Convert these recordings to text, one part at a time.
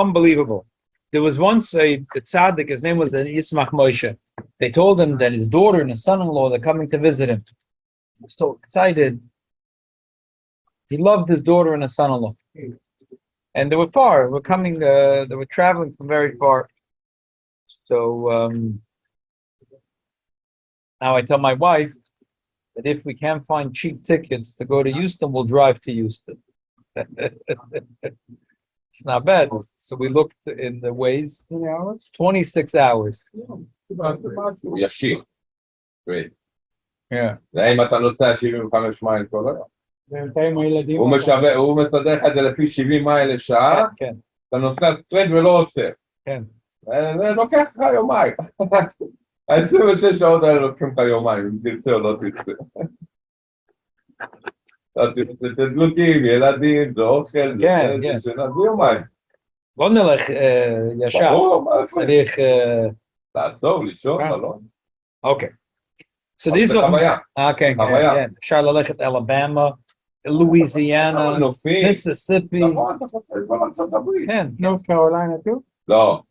Unbelievable. There was once the tzaddik, his name was Yismach Moshe. They told him that his daughter and his son-in-law are coming to visit him. He was so excited. He loved his daughter and his son-in-law. And they were far. They were traveling from very far. So now I tell my wife that if we can't find cheap tickets to go to Houston, we'll drive to Houston. It's not bad. So we looked in the ways. 26 hours. ישיר. Great. Yeah. אם אתה נוסע 75 מייל כל היום. הוא מסדר לך את זה לפי 70 מייל לשעה. כן. אתה נוסע סטרייט ולא עוצר. כן. זה לוקח לך יומיים. 26 שעות האלה לוקחים לך יומיים, אם תרצה או לא תרצה. תדלוקים, ילדים, זה אוכל, זה שינה, זה יומיים. בוא נלך ישר. צריך... לעצור, לישון, לא? אוקיי. So these are... כן, כן. אפשר ללכת אלבמה, לואיזיאנה, מיסיסיפי. נכון, אתה חוצה את כל ארצות הברית. כן. נורת' קרוליינה תו? לא.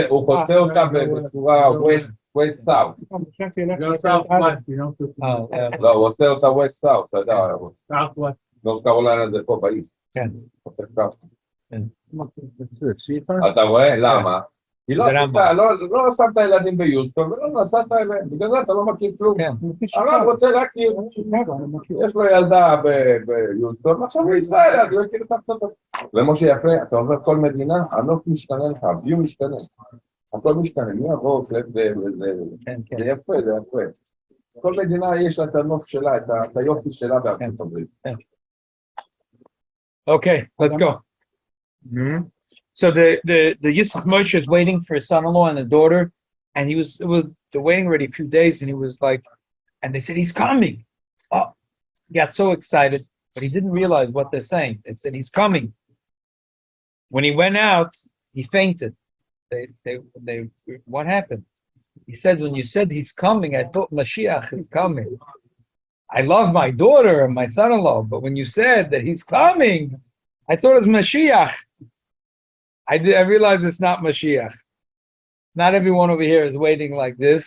הוא חוצה אותה בצורה west south. לא, הוא עושה אותה west south, אתה יודע. נורת' קרוליינה זה פה באיסט. כן. אתה רואה? למה? היא לא שמת ילדים ביוסטון ולא נסעת אליהם, בגלל זה אתה לא מכיר כלום. הרב רוצה להכיר, יש לו ילדה ביוסטון, עכשיו הוא ישראל, אז הוא הכיר את הפתות. ומשה יפה, אתה עובר כל מדינה, הנוף משתנה לך, הביום משתנה. הכל משתנה, מי הרוב, זה יפה, זה יפה. כל מדינה יש לה את הנוף שלה, את היופי שלה בארצות הברית. Okay, let's go. So the Yitzchak Moshe is waiting for his son-in-law and a daughter, and they're waiting already a few days, and he was like, and they said he's coming. Oh, he got so excited, but he didn't realize what they're saying. They said he's coming. When he went out, he fainted. What happened? He said, when you said he's coming, I thought Mashiach is coming. I love my daughter and my son-in-law, but when you said that he's coming, I thought it was Mashiach. I realize it's not Mashiach. Not everyone over here is waiting like this,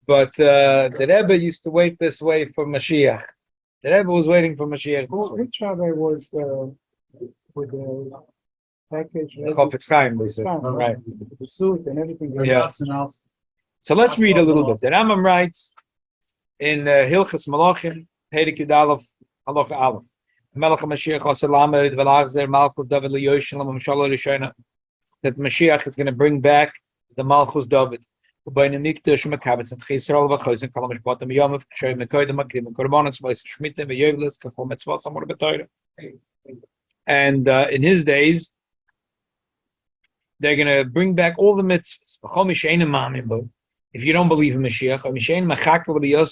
but the Rebbe used to wait this way for Mashiach. The Rebbe was waiting for Mashiach. Which Rebbe was with the package? Chofetz Chaim, they said. Right. The suit and everything. Yeah. So let's read a little bit. The Rambam writes in Hilchas Malachim, Perek Yud Aleph, Halacha Aleph. Melech HaMashiach Oselamed Velachzer Malchus David LeYoshelem Mshala Rishona, that Mashiach is going to bring back the Malchus David. Ubayne Mikdash Mekabetz and Chisrael V'Chosin Kol HaMishpatim Yomov Shoy Mekoydim Akrim Korbanos V'Is Shmitim V'Yevlis Kachol Mitzvot Samor B'Torah. And in his days, they're going to bring back all the mitzvahs. If you don't believe in Mashiach,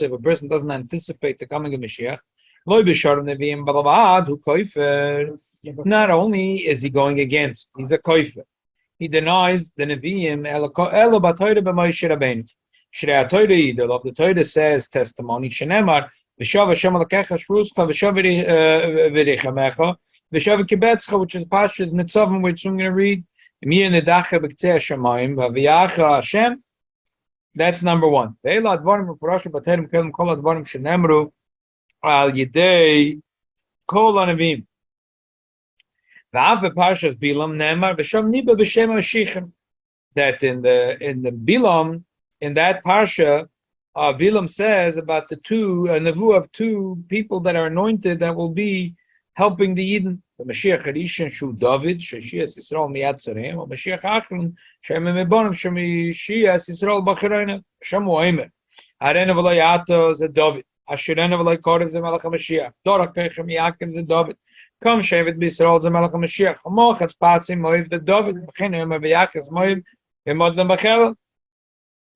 if a person doesn't anticipate the coming of Mashiach, not only is he going against, he's a koifer. He denies the Nevi'im. The Torah says testimony. Shenemar v'shav Hashem alakecha shruska v'shav v'richamecha v'shav kibetzcha, which is Parshas Nitzavim, which I'm going to read. That's number one. Al Yidei Kol Anavim. V'av Parshas Bilam Nemar v'sham Niba b'shem Hashichem. That in the Bilam, in that parsha, Bilam says about the two nevu of two people that are anointed that will be helping the Yidden. The Mashiach Rishon Shu David Sheshias Yisrael Miyad Tzarem, or Mashiach Achron Shem Mebonim Shem Yishias Yisrael B'Cherayna Shem Oimer Arena V'Lo Yato Ze David. Asherena v'loi korev ze Melech HaMashiach. Dorach kechem Yaakov ze David. Kom shevet b'Yisrael ze Melech HaMashiach. Moch et spatzim moiv de David. B'chin yomer v'Yaakov moiv v'modem b'chel.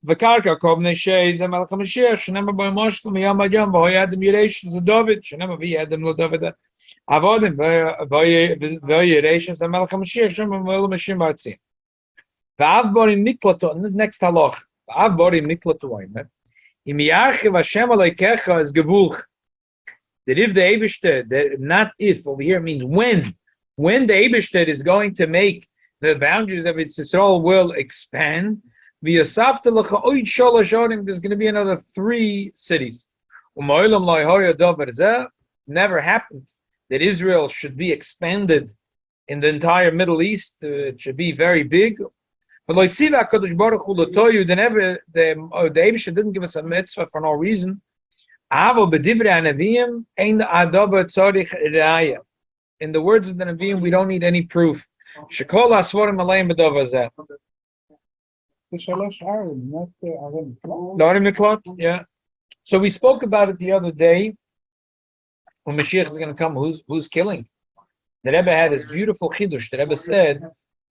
V'karka kobnei shei ze Melech HaMashiach. Shenema b'y moshkel miyam ad yom v'hoy adam yiresh ze David. Shenema v'y adam lo David. Avodim v'hoy yiresh ze Melech HaMashiach. Shenema v'hoy l'mashim b'atzim. V'av borim niklato. And this next halach. V'av borim niklato oimer. Im Yarchiv Hashem Aleikecha is Gevuch. That if the Eibishter, not if, over here means when when the Eibishter is going to make the boundaries of its Yisrael will expand, there's going to be another 3 cities. Never happened that Israel should be expanded in the entire Middle East. It should be very big. But the Eibishter didn't give us a mitzvah for no reason. In the words of the Nevi'im, we don't need any proof. Yeah. So we spoke about it the other day. When Mashiach is going to come, who's killing? The Rebbe had this beautiful chidush. The Rebbe said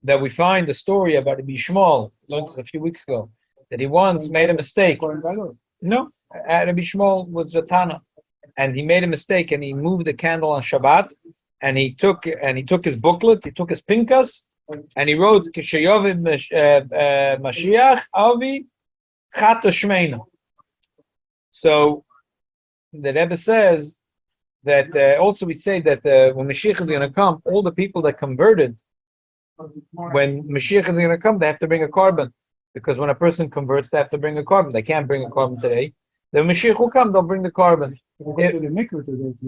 that we find the story about Rabbi Shmuel, learned this a few weeks ago, that he once made a mistake. No, Rabbi Shmuel was a Tana, and he made a mistake, and he moved the candle on Shabbat, and he took his booklet, he took his pinkas, and he wrote Kishayovid Mashiach Avi Chata Shmeina. So the Rebbe says that also we say that when Mashiach is going to come, all the people that converted, when Mashiach is going to come, they have to bring a carbon, because when a person converts, they have to bring a carbon. They can't bring a carbon today. The Mashiach will come, they'll bring the carbon.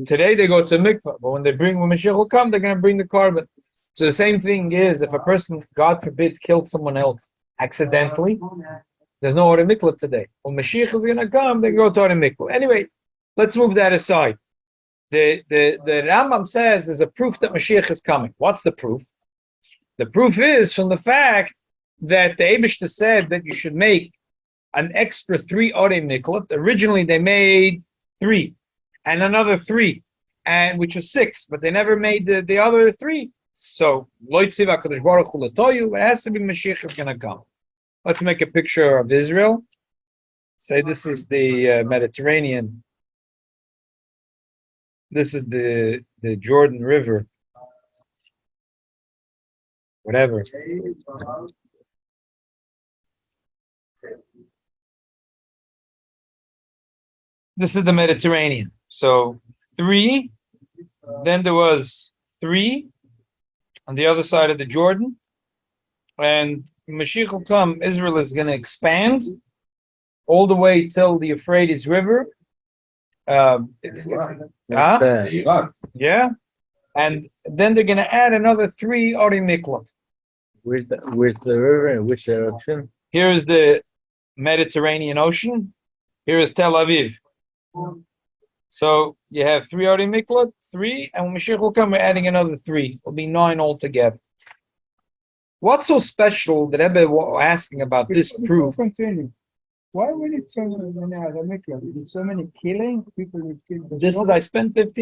Today they go to mikvah, but when Mashiach will come, they're going to bring the carbon. So the same thing is, if a person, God forbid, killed someone else accidentally, there's no order mikvah today. When Mashiach is going to come, they go to order mikvah. Anyway, let's move that aside. The Rambam says there's a proof that Mashiach is coming. What's the proof? The proof is from the fact that the Eibishter said that you should make an extra 3 orei miklat. Originally they made 3 and another 3, and which was 6, but they never made the other 3. So it has to be Mashiach is going to come. Let's make a picture of Israel. Say this is the Mediterranean. This is the Jordan River. Whatever. This is the Mediterranean. So 3, then there was 3 on the other side of the Jordan, and Mashiach will come. Israel is going to expand all the way till the Euphrates River. Yeah, and then they're going to add another 3 orei miklat. Where's the river and which direction? Here is the Mediterranean Ocean. Here is Tel Aviv. So you have 3 orei miklat, 3, and when Mashiach will come, we're adding another 3. It'll be 9 altogether. What's so special that Rebbe was asking about this proof? Why would it so many killing? People would kill.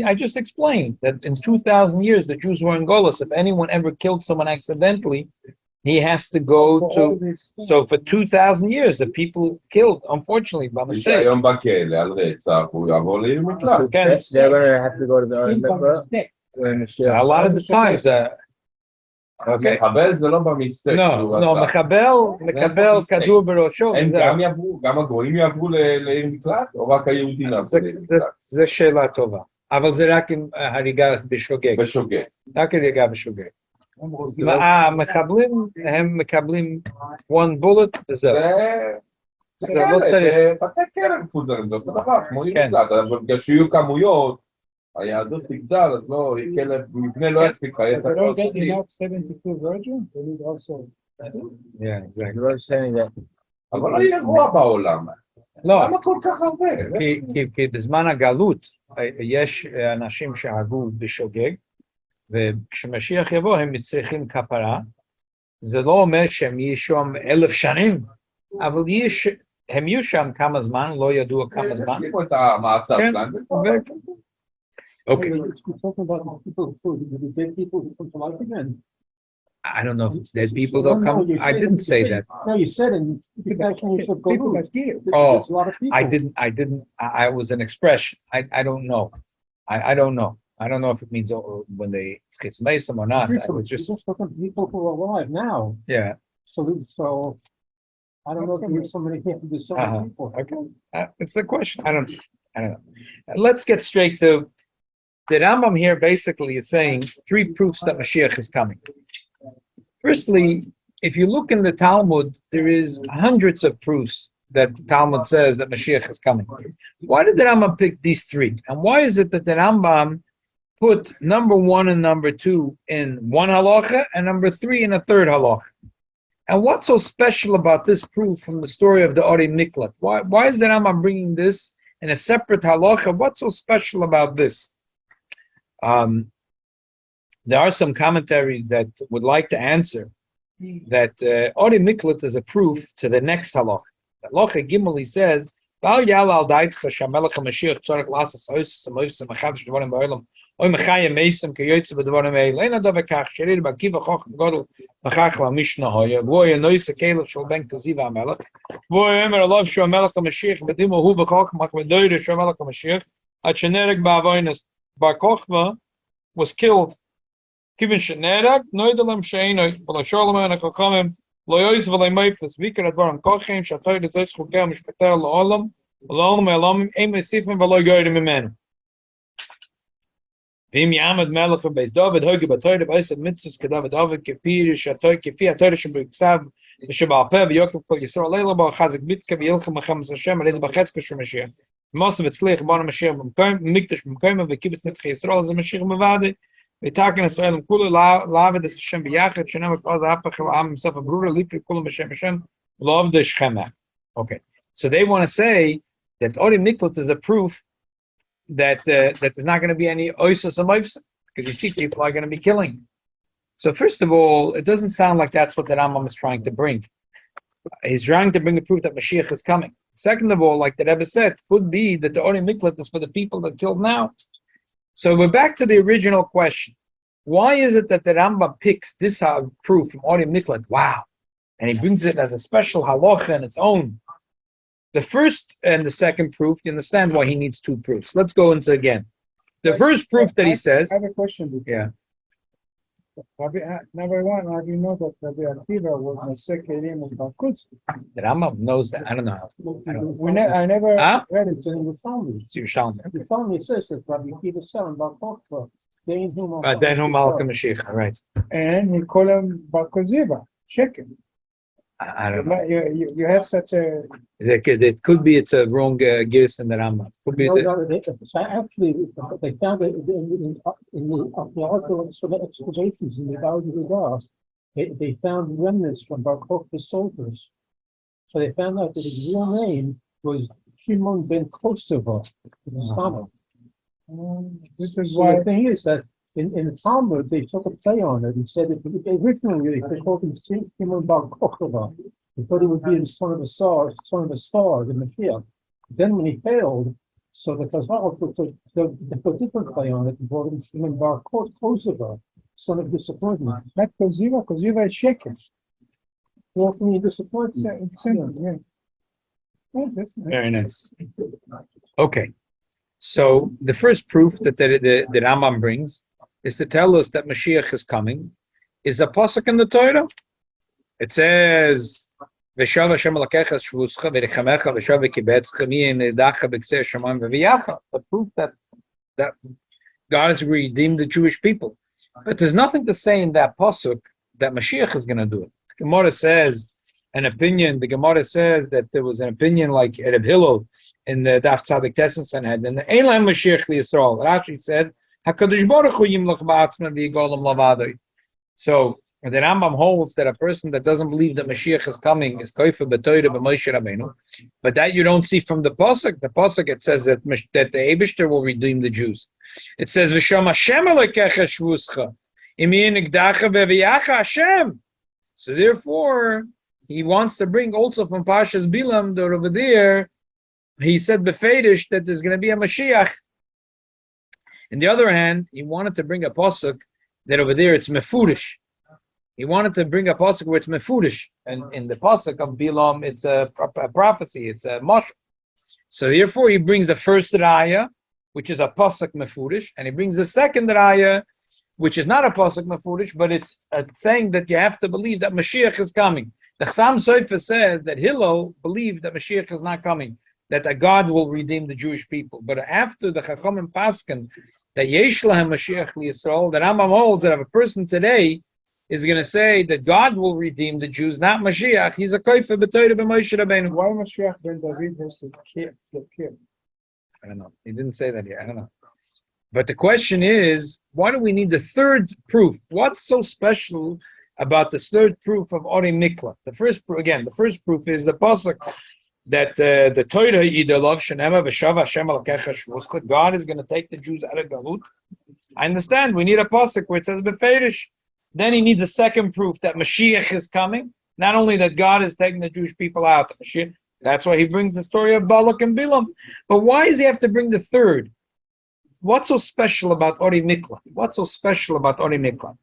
I just explained that in 2,000 years the Jews were in Golos. If anyone ever killed someone accidentally, he has to go to. So for 2,000 years, the people killed, unfortunately, by mistake. They're gonna have to go to the mikvah. A lot of the times. Okay. מחבל זה לא במסטק. לא, מחבל כדור בראשו. גם הגויים יעברו לעיר מקלט, או רק היהודים יעברו לעיר מקלט? זו שאלה טובה. אבל זה רק עם הריגה בשוגג. בשוגג. רק הריגה בשוגג. המחבלים, הם מקבלים one bullet וזהו. זה לא צריך. בתי כלא מפוזרים, זה אותו דבר, כמו עיר מקלט, אבל בגלל שיהיו כמויות, היהדות תגדל, אז לא, כלב, מבנה לא יספיק, חייבת הכל תוכנית. אבל לא יהיה רוע בעולם. למה כל כך הרבה? כי בזמן הגלות יש אנשים שהרגו בשוגג, וכשמשיח יבוא הם צריכים כפרה. זה לא אומר שהם יהיו שם 1,000 שנים, אבל הם יהיו שם כמה זמן, לא ידוע כמה זמן. יש לי פה את המעצר שלהם. Okay. Talking about people who the dead people who come to life again. I don't know if it's dead people don't come. I didn't say that. No, you said and you should go people got killed. Oh, a lot of people. I didn't. I was an expression. I don't know. I don't know. I don't know if it means when they chismei some or not. I was just talking people who are alive now. Yeah. So I don't know if there's so many people. There's so many people. Okay. It's a question. I don't know. Let's get straight to the Rambam here basically is saying three proofs that Mashiach is coming. Firstly, if you look in the Talmud, there is hundreds of proofs that the Talmud says that Mashiach is coming. Why did the Rambam pick these three? And why is it that the Rambam put number 1 and number 2 in one halacha and number 3 in a third halacha? And what's so special about this proof from the story of the Ori Miklat? Why is the Rambam bringing this in a separate halacha? What's so special about this? There are some commentaries that would like to answer that Ori Miklat is a proof to the next halacha. Halacha Gimel, he says, Bal yal al daitcha shamelech HaMashiach tzorech lasas ois samois samachadish dvarim ba'olam oy mechayim meisam kiyotze b'dvarim eil ein adov ekach sherir b'kiva chochem godel b'chach v'mishna hoya v'oy anois akelev shel ben kaziv ha'melech v'oy emer alav shu HaMelech HaMashiach v'dimo hu b'chach mach v'doyre shu HaMelech HaMashiach at shenerek ba'avoynes Bar Kochba was killed. Kivin shenerek noidelam she'enoi v'lasholem en ha'chachamim Loyois v'lei meifes vikar advarim kochem shatoy l'tois chukei mishpater l'olam l'olam e'lamim ein mesifim v'lo yoyrim imenu. V'im yamad melech v'beis David hoge b'toyre b'oisad mitzvahs k'David David k'piri shatoy k'fi ha'toyre sheb'ksav v'sheba'alpeh v'yokov kol Yisrael leila ba'chazik bitka v'yilchem ha'chemes Hashem alei b'chetzka shu Mashiach. V'mosav etzlich b'ana Mashiach b'mkoim v'mikdash b'mkoim v'kibitz nitchi Yisrael az Mashiach b'vadi. V'taken Yisrael kulu la'aved es Hashem b'yachad shenem v'kaz ha'apach v'am himself a brura lipri kulu b'shem Hashem v'lo'avde shchemach. Okay, so they want to say that Ori Miklat is a proof that that there's not going to be any oisos and moifs, because you see people are going to be killing. So first of all, it doesn't sound like that's what the Rambam is trying to bring. He's trying to bring the proof that Mashiach is coming. Second of all, like the Rebbe said, could be that the Ori Miklat is for the people that killed now. So we're back to the original question. Why is it that the Rambam picks this proof from Ori Miklat? Wow. And he brings it as a special halacha in its own. The first and the second proof, you understand why he needs two proofs. Let's go into again. The first proof that he says... I have a question. Yeah. Number one, how do you know that Rabbi Akiva was Masek Kelim of Balkutz? The Rambam knows that. I don't know. I never read it in the Psalm. So you're showing The Psalm says that Rabbi Akiva said in Balkutz, then whom Malcolm Mashiach, right. And he called him Balkoziva, Shekem. I don't know. You have such a... It could be it's a wrong gears in the Rambam. Could be Actually, they found it in the archaeological excavations in the Valley of the Gods. They found remnants from Bar Kokhba's soldiers. So they found out that his real name was Shimon ben Kosovo. This is So why... the thing is that in the Talmud, they took a play on it and said that originally they called him Shimon Bar Kokhba. They thought he would be the son of a star, the Mashiach. Then when he failed, so the Chazal put a different play on it and called him Shimon Bar Kokhba, son of disappointment. Not Koziva, Koziva is Shekem. Well, can you disappoint? Yeah. Oh, that's nice. very nice. Okay. So the first proof that the Rambam brings is to tell us that Mashiach is coming is a pasuk in the Torah. It says, "V'shav Hashem alakecha shvuscha v'rechamecha v'shav v'kibetzcha mi'nedacha b'ktzei shamayim v'viyacha." The proof that God has redeemed the Jewish people. But there's nothing to say in that pasuk that Mashiach is going to do it. The Gemara says an opinion. The Gemara says that there was an opinion like Reb Hillel in the Daf Tzadik Tesen Sanhed, and the Ein Lahem Mashiach Yisrael. It actually says Hakadosh Baruch Hu Yimlach Ba'atzma V'Yigolam Lavadoi. So the Rambam holds that a person that doesn't believe that Mashiach is coming is koifer b'Torah b'Moshe Rabbeinu, but that you don't see from the pasuk. The pasuk it says that the Eibishter will redeem the Jews. It says V'Sham Hashem Alekecha Shvuscha Imi Nigdacha V'Viyacha Hashem. So therefore, he wants to bring also from Parshas Bilam that over there. He said befedish that there's going to be a Mashiach. On the other hand, he wanted to bring a pasuk that over there it's mefudish. He wanted to bring a pasuk where it's mefudish, and in the pasuk of Bilam it's a prophecy, it's a mashal. So therefore, he brings the first raya, which is a pasuk mefudish, and he brings the second raya, which is not a pasuk mefudish, but it's saying that you have to believe that Mashiach is coming. The Chassam Sofer says that Hillel believed that Mashiach is not coming. that a God will redeem the Jewish people. But after the Chachamim Paskin, that Yesh Lahem Mashiach Yisrael, that Rambam holds that if a person today is going to say that God will redeem the Jews, not Mashiach, he's a koifer b'toyre b'Moshe Rabbeinu. Why Mashiach ben David has to kill the kid? I don't know. He didn't say that here. I don't know. But the question is, why do we need the third proof? What's so special about this third proof of Ori Mikla? The first proof is the pasuk that the Torah Yidolov Shenema V'Shava Hashem Alakecha Shvuscha. God is going to take the Jews out of Galut. I understand. We need a pasuk where it says Beferish. Then he needs a second proof that Mashiach is coming. Not only that God is taking the Jewish people out, Mashiach. That's why he brings the story of Balak and Bilam. But why does he have to bring the third? What's so special about Ori Mikla? What's so special about Ori Mikla?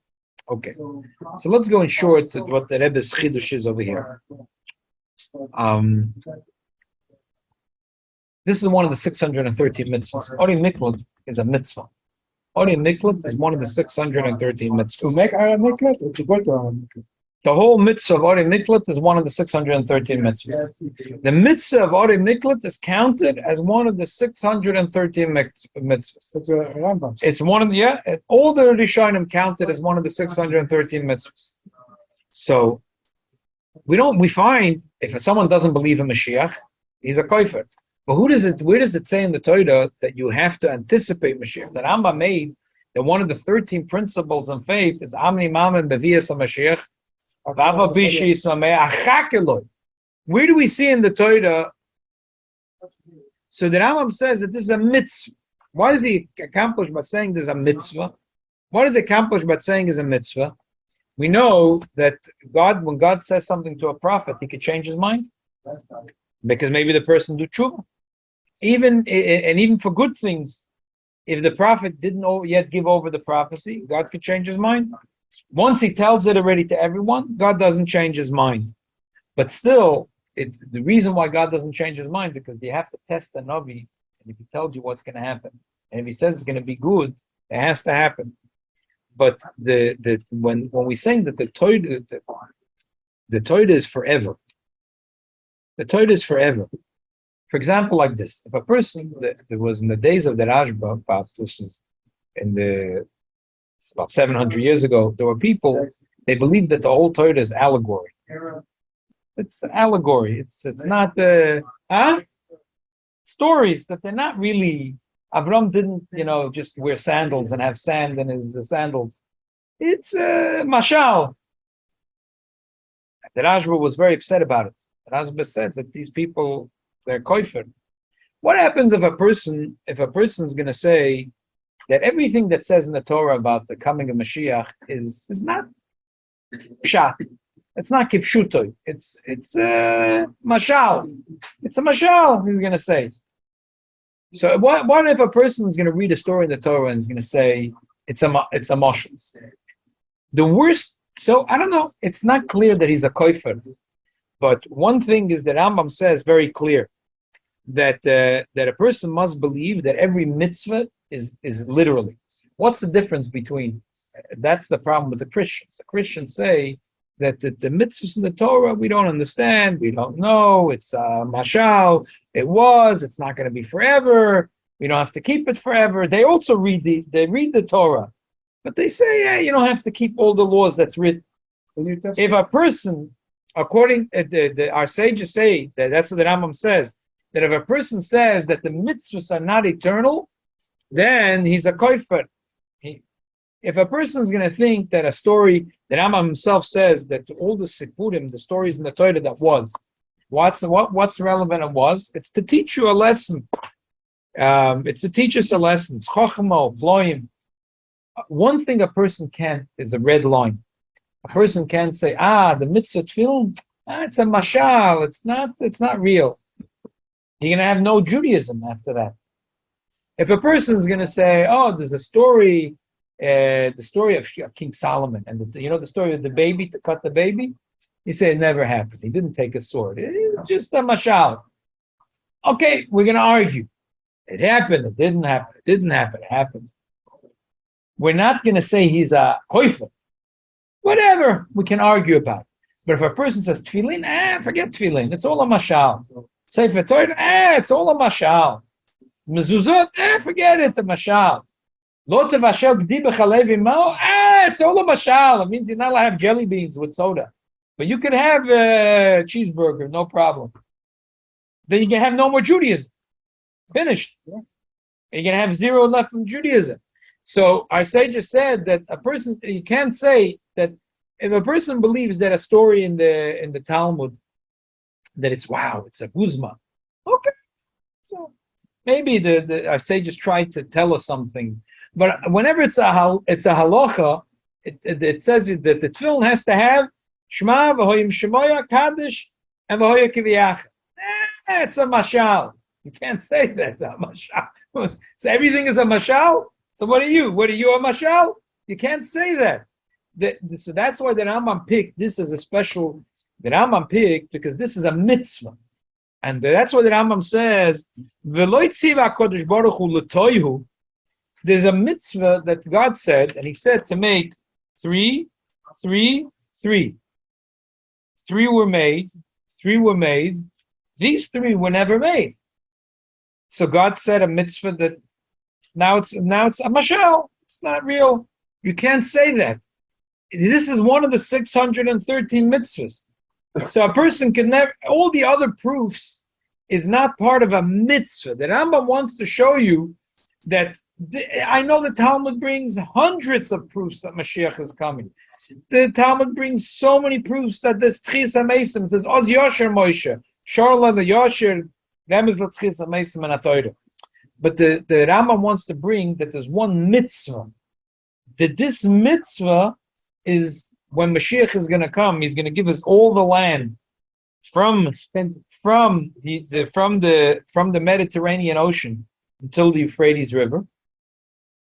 Okay, so let's go in short to what the Rebbe's chidush is over here. This is one of the 613 mitzvahs. Ori Mikla is a mitzvah. Ori Mikla is one of the 613 mitzvahs. To make Ori Mikla or to go to Ori Mikla? The whole mitzvah of Ori Miklat is one of the 613 mitzvahs. The mitzvah of Ori Miklat is counted as one of the 613 mitzvahs. That's what Rambam says. It's one of the, all the Rishonim counted as one of the 613 mitzvahs. So we find if someone doesn't believe in Mashiach, he's a koifer. But where does it say in the Torah that you have to anticipate Mashiach? That Rambam made that one of the 13 principles in faith is Amni Mamen Bevias HaMashiach. Where do we see in the Torah? So the Rambam says that this is a mitzvah. Why does he accomplish by saying there's a mitzvah? What does he accomplish by saying is a mitzvah? We know that when God says something to a prophet, he could change his mind because maybe the person do tshuva. Even for good things, if the prophet didn't yet give over the prophecy, God could change his mind. Once he tells it already to everyone, God doesn't change his mind. But still, it's the reason why God doesn't change his mind because you have to test the Navi, and if he tells you what's going to happen, and if he says it's going to be good, it has to happen. But when we saying that the Torah is forever, the Torah is forever. For example, like this: if a person that was in the days of the Rashba, about this is it's about 700 years ago, there were people, they believed that the whole Torah is allegory. It's an allegory. It's not stories that they're not really. Avram didn't, just wear sandals and have sand in his sandals. It's mashal. The Rashba was very upset about it. The Rashba said that these people, they're koifer. What happens if a person is going to say that everything that says in the Torah about the coming of Mashiach is not pshat. It's not kipshutoy. It's mashal. It's a mashal, he's going to say. So what if a person is going to read a story in the Torah and is going to say it's a mashal? The worst, so I don't know, it's not clear that he's a koifer. But one thing is that Rambam says very clear that a person must believe that every mitzvah is literally. What's the difference between? That's the problem with the Christians. The Christians say that the mitzvahs in the Torah we don't understand, we don't know. It's mashal. It's not going to be forever. We don't have to keep it forever. They also read the Torah, but they say you don't have to keep all the laws that's written. If a person, according our sages say that's what the Rambam says, that if a person says that the mitzvahs are not eternal, then he's a koifer. If a person is going to think that a story that Rambam himself says that all the sipurim, the stories in the Torah that what's relevant it's to teach you a lesson. It's to teach us a lesson. It's chochma, ployim. One thing a person can't is a red line. A person can't say, the mitzvah tefillin, it's a mashal. It's not real. You're going to have no Judaism after that. If a person is going to say, there's a story, the story of King Solomon, and the story of the baby, to cut the baby, you say it never happened. He didn't take a sword. It's just a mashal. Okay, we're going to argue. It happened. It didn't happen. It didn't happen. It happened. We're not going to say he's a koifer. Whatever, we can argue about it. But if a person says tefillin, forget tefillin. It's all a mashal. Sefer Torah, it's all a mashal. Mezuzot, forget it, the mashal. Lo tevashel gdi b'chalev imo, it's all a mashal. It means you're not allowed to have jelly beans with soda. But you can have a cheeseburger, no problem. Then you can have no more Judaism. Finished. You can have zero left from Judaism. So our sages said that a person, you can't say that if a person believes that a story in the Talmud, that it's a guzma. Okay. So maybe our sages tried to tell us something. But whenever it's a halacha, it says that the tefillin has to have Shema, v'hoyim shemoya, Kaddish, and v'hoya kiviyach. It's a mashal. You can't say that it's a mashal. So everything is a mashal? So what are you? What are you, a mashal? You can't say that. So that's why the Rambam picked this as a special. The Rambam picked because this is a mitzvah. And that's why the Rambam says, V'lo yitziva HaKadosh Baruch Hu l'toihu. There's a mitzvah that God said, and He said to make 3, 3, 3. 3 were made. 3 were made. These 3 were never made. So God said a mitzvah that now it's a mashal. It's not real. You can't say that. This is one of the 613 mitzvahs. So a person can never. All the other proofs is not part of a mitzvah. The Rambam wants to show you that I know the Talmud brings hundreds of proofs that Mashiach is coming. The Talmud brings so many proofs that there's Tchis HaMeisim, there's Oz Yosher Moshe, Sharla the Yosher, them is the Tchis HaMeisim and HaTorah. But the Rambam wants to bring that there's one mitzvah. That this mitzvah is when Mashiach is going to come, He's going to give us all the land from the Mediterranean Ocean until the Euphrates River,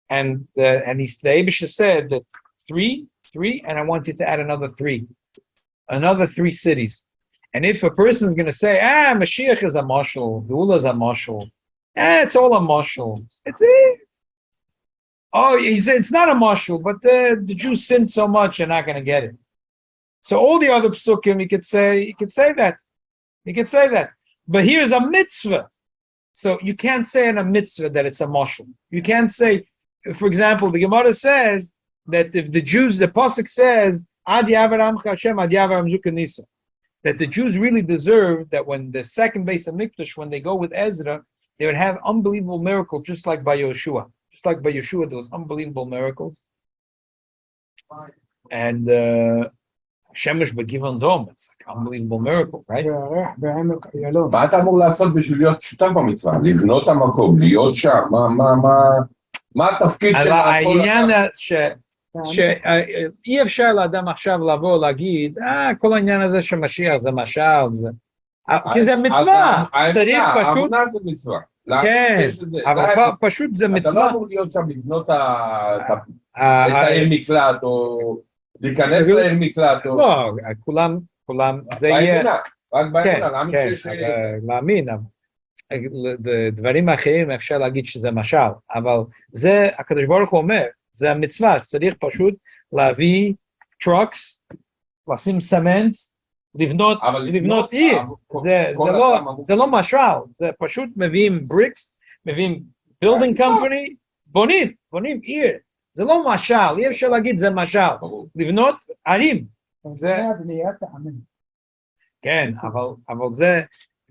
and the Eibusha said that 3, and I want you to add another 3 cities. And if a person is going to say, Mashiach is a mashal, Geula is a mashal, it's all a mashal. He said it's not a mashal, but the Jews sinned so much, you're not going to get it. So all the other psukim, you could say that. But here's a mitzvah. So you can't say in a mitzvah that it's a mashal. You can't say, for example, the Gemara says that if the Jews, the pasuk says, Ad Yavaram Hashem, Ad Yavaram Zukanisa, that the Jews really deserve that when the second base of Mikdash, when they go with Ezra, they would have unbelievable miracles, just like by Yeshua. Just like by Yeshua, those unbelievable miracles. And Shemesh B'Givon Dom, it's like an unbelievable miracle, right? מה אתה אמור לעשות בשביל להיות שותף במצווה? לבנות את המקום, להיות שם, מה התפקיד של העניין שאי אפשר לאדם עכשיו לבוא להגיד, כל העניין הזה של משיח זה משל, כי זה מצווה, צריך פשוט... העבודה זה מצווה. כן, אבל פשוט זה מצווה. אתה לא אמור להיות שם לבנות את העיר מקלט, או להיכנס לעיר מקלט. לא, כולם, זה יהיה... רק באמונה, להאמין, דברים אחרים אפשר להגיד שזה משל, אבל זה, הקדוש ברוך הוא אומר, זה המצווה, צריך פשוט להביא טרוקס, לשים סמנט, לבנות עיר, זה לא משל, זה פשוט מביאים בריקס, מביאים בילדינג קמפני, בונים עיר, זה לא משל, אי אפשר להגיד זה משל, לבנות ערים. זה בניית העמים. כן, אבל זה,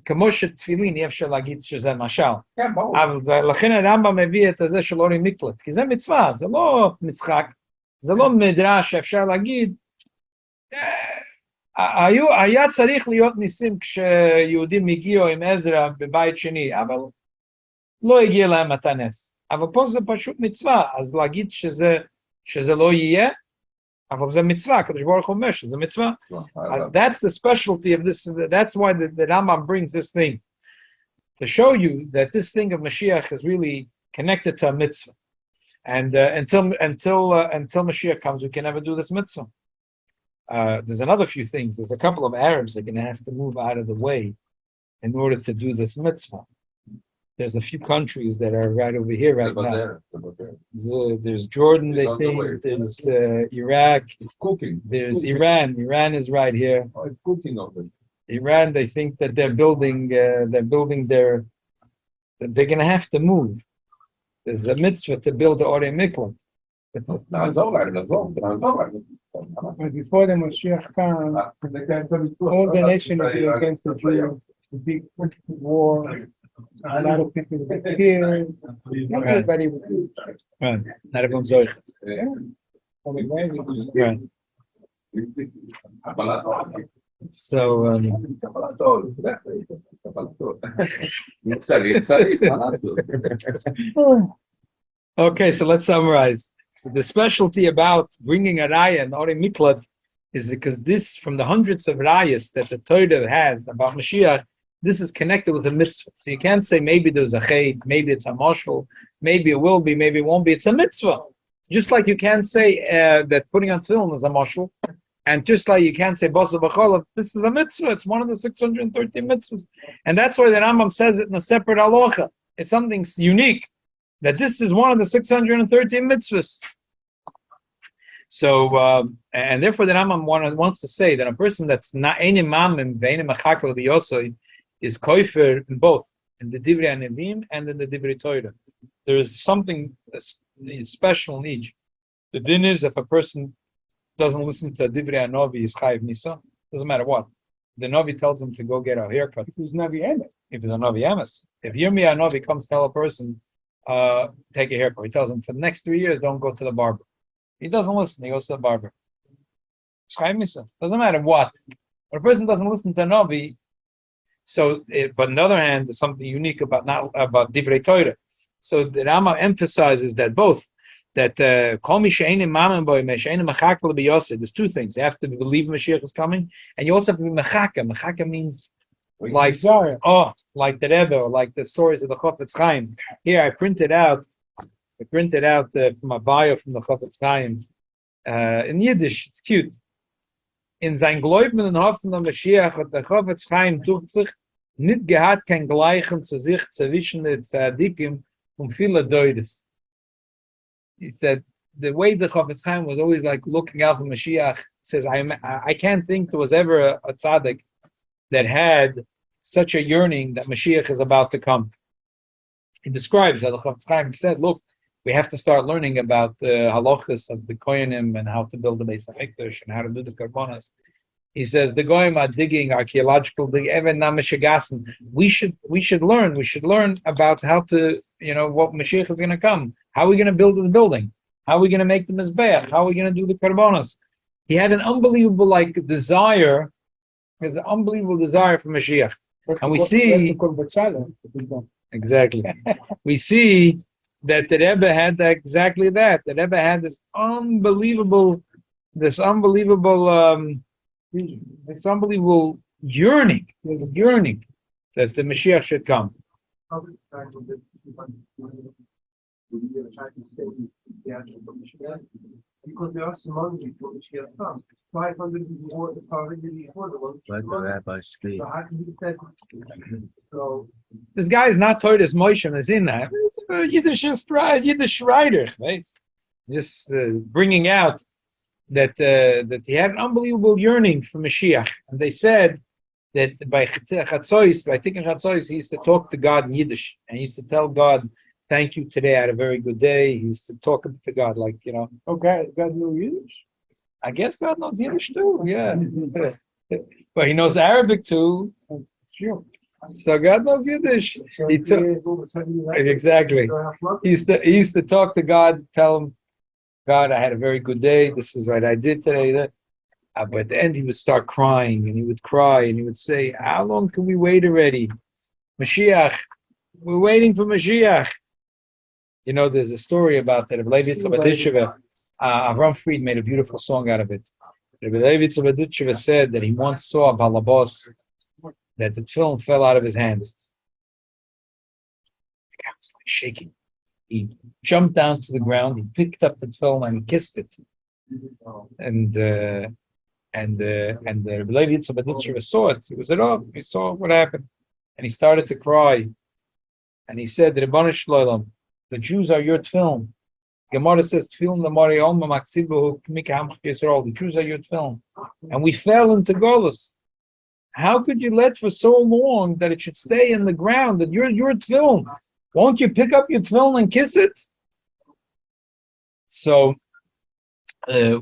כמו שתפילין אי אפשר להגיד שזה משל. כן, ברור. אבל לכן הרמב"ם מביא את זה של אורי מקלט, כי זה מצווה, זה לא משחק, זה לא מדרש שאפשר להגיד, היה צריך להיות ניסים כשיהודים הגיעו עם עזרא בבית שני, אבל לא הגיע להם את הנס. אבל פה זה פשוט מצווה, אז להגיד שזה לא יהיה, אבל זה מצווה, הקדוש ברוך הוא אומר שזה מצווה. That's the specialty of this, that's why the Rambam brings this thing, to show you that this thing of Mashiach is really connected to a mitzvah. And until Mashiach comes, we can never do this mitzvah. There's another few things. There's a couple of Arabs that are going to have to move out of the way in order to do this mitzvah. There's a few countries that are right over here right now. There's Jordan, they think. There's Iraq. It's cooking. There's Iran. Iran is right here. Oh, it's cooking over there. Iran, they think that they're building that they're going to have to move. There's a mitzvah to build the Orei Miklat. נעזור להם. But before the Mashiach comes, all the nation will be against the Jews. The big war. A lot of people will get killed. Everybody will be. Right. Not everyone's zoich. Right. So, okay, so let's summarize. So the specialty about bringing a raya and Orei Miklat is because this, from the hundreds of rayas that the Torah has about Mashiach, this is connected with the mitzvah. So you can't say maybe there's a chet, maybe it's a mashal, maybe it will be, maybe it won't be. It's a mitzvah. Just like you can't say that putting on film is a mashal, and just like you can't say basa b'cholav, this is a mitzvah. It's one of the 613 mitzvahs, and that's why the Rambam says it in a separate halacha. It's something unique that this is one of the 613 mitzvahs. So, and therefore the Rambam wants to say that a person that's not ein imamim ve'ein machakal b'yosoi is koifer in both, in the Divrei Anevim and in the Divrei Torah. There is something special in each. The din is if a person doesn't listen to Divrei Anovi, is chayiv nisa. Doesn't matter what. The Novi tells him to go get a haircut. If he's Navi Emes. If he's a Novi Emes. If Yirmiyah Novi comes to tell a person, take a haircut, he tells him for the next 3 years, don't go to the barber. He doesn't listen, he goes to the barber. It's chayiv nisa. Doesn't matter what. When a person doesn't listen to Novi, but on the other hand, there's something unique about Divrei Torah. So the Rama emphasizes that both, that there's two things. You have to believe Mashiach is coming, and you also have to be mechaka. Mechaka means like the Rebbe, or like the stories of the Chofetz Chaim. Here I printed out from a bio from the Chofetz Chaim in Yiddish. It's cute. In sein Gläuben und Hoffen der Mashiach hat der Chofetz Chaim durch sich nicht gehabt kein Gleichen zu sich zwischen den Tzadikim und viele Deudes. He said the way the Chofetz Chaim was always like looking out for Mashiach. Says I can't think there was ever a tzaddik that had such a yearning that Mashiach is about to come. He describes how the Chofetz Chaim said, "Look, we have to start learning about the halachas of the koyanim and how to build the Beis HaMikdash and how to do the karbonas." He says the goyim are digging archaeological even namashagasen. We should learn about how to what Mashiach is going to come. How are we going to build this building? How are we going to make the mizbeach? How are we going to do the karbonas? He had an unbelievable desire. There's an unbelievable desire for Mashiach, and we see exactly. We see that the Rebbe had exactly that. The Rebbe had this unbelievable yearning that the Mashiach should come. Because there are some money before Mashiach comes. 500 more already before the one. Let the rabbi speak. So this guy is not Torah's Moshe Mazina. He's a Yiddish writer, right? Just bringing out that he had an unbelievable yearning for Mashiach. And they said that by Tikkun Chatzois, he used to talk to God in Yiddish. And he used to tell God, "Thank you, today I had a very good day." He used to talk to God Okay, God knew Yiddish. I guess God knows Yiddish too, yeah. But he knows Arabic too. Sure. So God knows Yiddish. Exactly. He used to talk to God, tell him, "God, I had a very good day. This is what I did today." But at the end, he would start crying, and he would cry, and he would say, "How long can we wait already? Mashiach, we're waiting for Mashiach." There's a story about that. Avram Fried made a beautiful song out of it. Rabbi Levitz of Aditcheva said that he once saw a balabos that the film fell out of his hands. The guy was shaking. He jumped down to the ground. He picked up the film and he kissed it. And Rabbi Levitz of Aditcheva saw it. He was at all. He saw what happened, and he started to cry. And he said, "Ribbon Shloim, the Jews are your tefillin." Gemara says, "Tefillin l'mari olma maksibu mikam Yisrael." The Jews are your tefillin, and we fell into Golus. how could you let for so long that it should stay in the ground, that your tefillin? Won't you pick up your tefillin and kiss it? So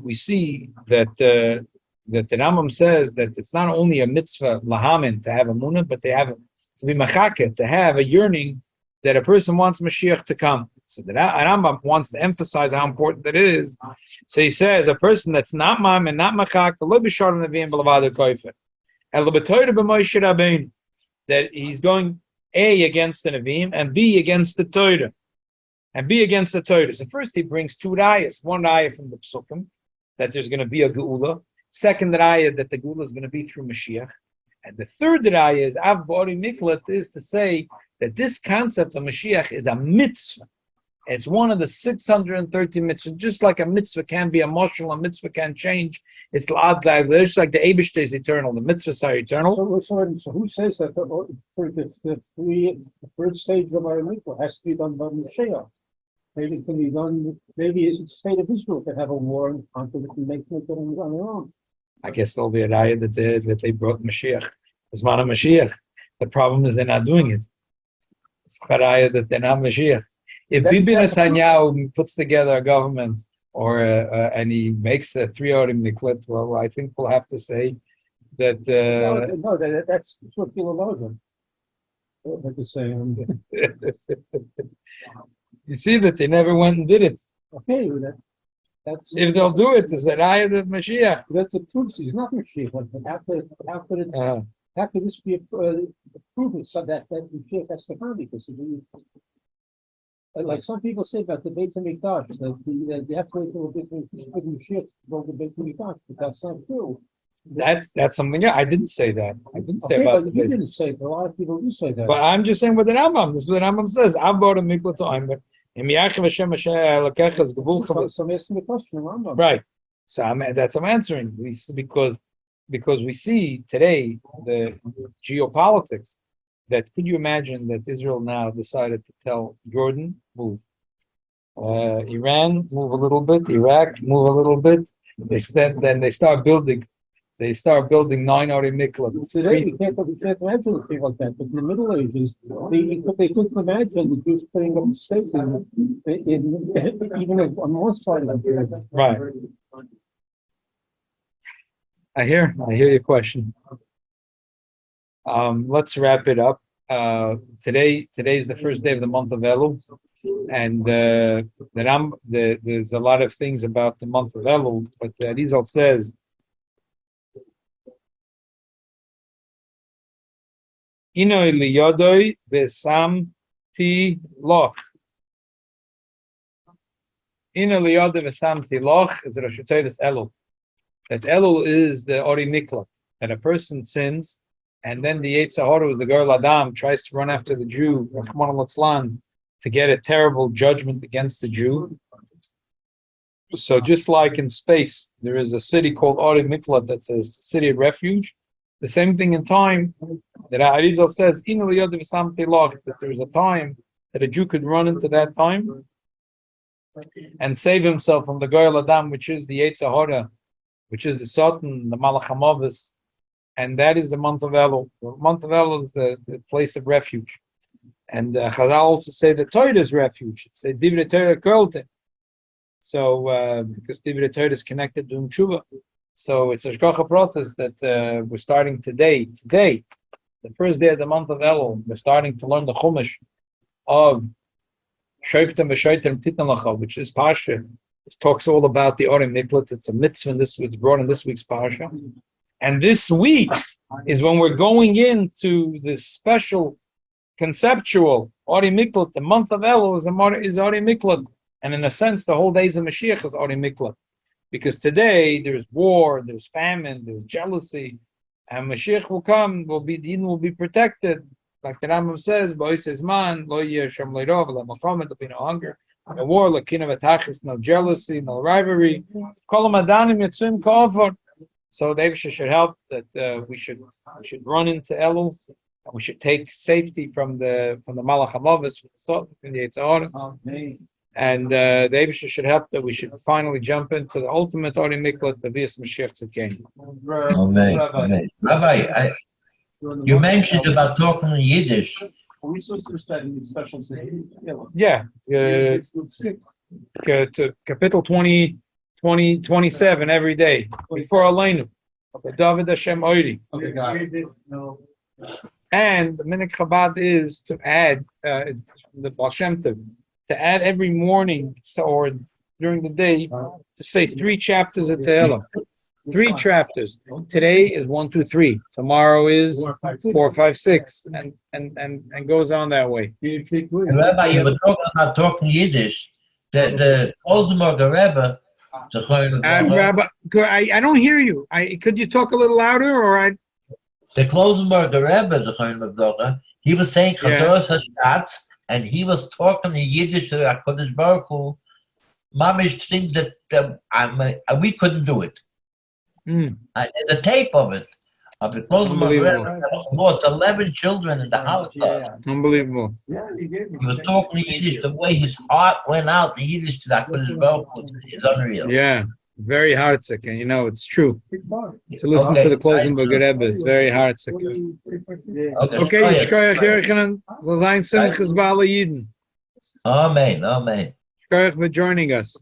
we see that the Rambam says that it's not only a mitzvah lahamin to have a munah, but they have to be machaket, to have a yearning that a person wants Mashiach to come. So the Rambam wants to emphasize how important that is. So he says a person that's not ma'am and not machak, that he's going A, against the Nevi'im, and B, against the Torah. So first he brings two rayas. One raya from the Psukim, that there's going to be a Geula. Second raya, that the Geula is going to be through Mashiach. And the third raya is Av B'ori Miklat, is to say that this concept of Mashiach is a mitzvah. It's one of the 630 mitzvahs. Just like a mitzvah can be a moshel, a mitzvah can change. It's just like the Eibishter is eternal, the mitzvahs are eternal. So who says that the third stage of our mitzvah has to be done by Mashiach? Maybe it can be done. Maybe it's the state of Israel can have a war and conflict and make it on their own. I guess there'll be a raya that they brought Mashiach. It's not a Mashiach. The problem is they're not doing it. It's a raya that they're not Mashiach. If Bibi Netanyahu puts together a government, and he makes a 3 Orim Niklet, well, I think we'll have to say that. That's what theologian. Like you say. You see that they never went and did it. Okay, that's if they'll do it, it's a raya of Mashiach. That's a proof. He's not Mashiach. But after this be a proof so that Mashiach has to come, because like some people say about the Beit HaMikdash, that they have to wait till the Beit Mashiach to build the Beit HaMikdash, but that's not true. That's something. Yeah, I didn't say that. I didn't say about. But you didn't say it. A lot of people do say that. But I'm just saying what the Rambam. This is what the Rambam says. I've bought a mikvah to Omer. So I'm asking the question, Rambam. Right. So that's what I'm answering. Because we see today the geopolitics. That could you imagine that Israel now decided to tell Jordan move, Iran move a little bit, Iraq move a little bit. Then they start building 9 Orim Miklat. Today we can't imagine things like that. But in the Middle Ages, they couldn't imagine the Jews putting up state in even on one side of the right. I hear your question. Let's wrap it up. Today's the first day of the month of Elul, and there's a lot of things about the month of Elul, but the Arizal says Ino liyodoi v'samti loch. Ino liyodoi v'samti loch is Rosh Hashanah Elul. That Elul is the Ori Miklat, that a person sins, and then the Yetzer Hara, the Ger Ladam, tries to run after the Jew, Rahman al-Atzlan, to get a terrible judgment against the Jew. So just like in space, there is a city called Ori Miklat that says city of refuge. The same thing in time, that Arizal says, that there's a time that a Jew could run into that time and save himself from the Ger Ladam, which is the Yetzer Hara, which is the Satan, the Malach HaMavis, and that is the month of Elul. The month of Elul is the place of refuge. And Chazal also say the Torah is refuge. Say Divrei Torah Kolte. So because Divrei Torah is connected to Tshuva. So it's a Shkocha Protas that we're starting today, the first day of the month of Elul, we're starting to learn the Chumash of Shoftim v'Shoftim Titan Lacha, which is Parsha. It talks all about the Orim Miklat. It's a mitzvah. It's brought in this week's Parsha. And this week is when we're going into this special conceptual Ori Miklat. The month of Elul is Ori Miklat. And in a sense, the whole days of Mashiach is Ori Miklat. Because today there's war, there's famine, there's jealousy. And Mashiach will come, the Eden will be protected. Like the Rambam says, Bo'is man, lo yeh shem le'rov, there'll be no hunger, no war, no jealousy, no rivalry. Kol ha'madanim yatzum ka'ofor. So the Eibusha should help that we should run into Elul, and we should take safety from the Malach HaMavis, from the Yetzer Hara. And the Eibusha should help that we should finally jump into the ultimate Ori Miklat, the Vias Mashiach Tzidkenu. Amen. Rabbi, You mentioned about talking in Yiddish. Are we supposed to set any special thing? Yeah, to Kapitel 20, 27 every day before Aleinu. David Hashem Oiri. Okay, got it. And the minhag Chabad is to add the Baal Shem Tov, to add every morning or during the day to say 3 chapters of Tehillim. 3 chapters. Today is 1, 2, 3. Tomorrow is 4, 5, 6, and goes on that way. Rabbi, you were talking about talking Yiddish. The Oldenburger Rebbe, Rabbi, I don't hear you. Could you talk a little louder, or the Klosenberger Rebbe, he was saying Chazoros Hashatz, and he was talking in Yiddish to HaKadosh Baruch Hu, mamish things that we couldn't do it. There's a tape of it. Of the Klosenberger Rebbe lost 11 children in the Holocaust. Unbelievable. He was talking in Yiddish. The way his heart went out in Yiddish to HaKadosh Baruch Hu is unreal. Yeah. Very heartsick, and it's true. To listen to the Klosenberger Rebbe is very heartsick. Okay, Shkoyach Yerchanan, Zayin Simchas Ba'ala Yidin. Amen, amen. Shkoyach for joining us.